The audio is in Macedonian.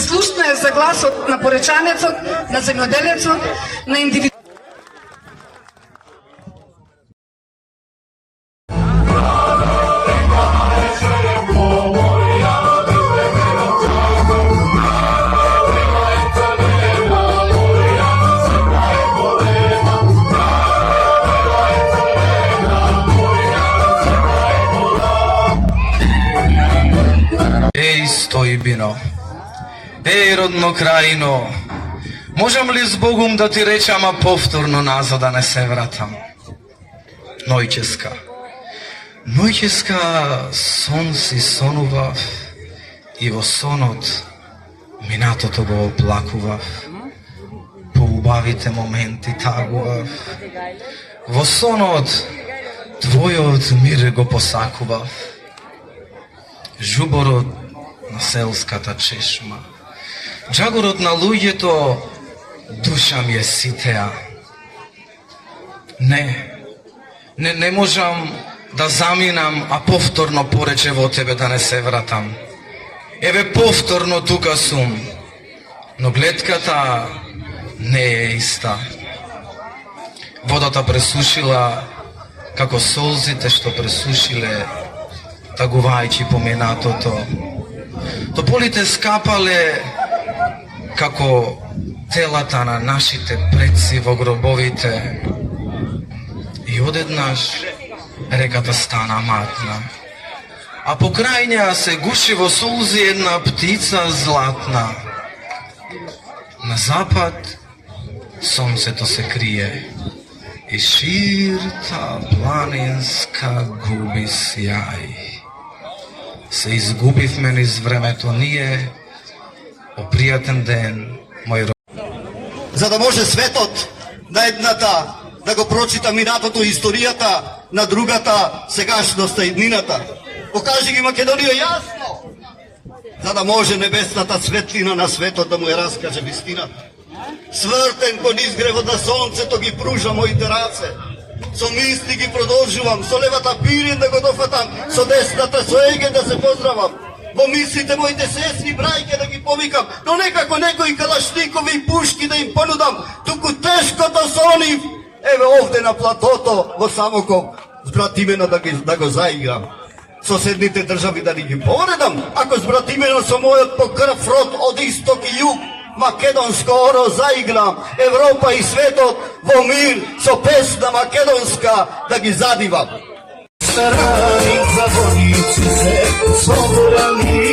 слушна е за гласот на поречанецот, на земјоделецот, на индивиду. Стојбино, еј родно крајино, можам ли збогум да ти речам повторно назад да не се вратам? Нојческа, сон си сонував и во сонот минатото го оплакував, по убавите моменти тагував, во сонот твојот мир го посакував, жуборот на селската чешма, джагорот на луѓето, душа ми е ситеа. Не можам да заминам, а повторно порече во тебе да не се вратам. Еве повторно тука сум, но гледката не е иста. Водата пресушила како солзите што пресушиле, тагувајќи поминатото. Тополите скапале како телата на нашите предци во гробовите и одеднаш реката стана матна, а покрај неа се гуши во солзи една птица златна. На запад сонцето се крие и ширта планинска губи сјај. Се изгубивме низ времето ние, о пријатен ден, мој род. За да може светот на едната да го прочита минатото и историјата, на другата сегашноста и иднината. Покажи ги Македонија јасно, за да може небесната светлина на светот да му ја раскаже вистината. Свртен кон изгревот на сонцето ги пружа моите раце. Со мисли ги продолжувам, со левата пирин да го дофатам, со десната со еге да се поздравам. Во мислите моите сестри брајке да ги повикам, но некако некои калашникови и пушки да им понудам, туку тешкото со нив, еве овде на платото во Самоков, с братимено да го заиграм. Соседните држави да ги повредам, ако с братимено со мојот по крв род од исток и југ, македонско оро заиграм, Европа и светот во мир со песна македонска да ги задивам. Стараник за водици се, слободани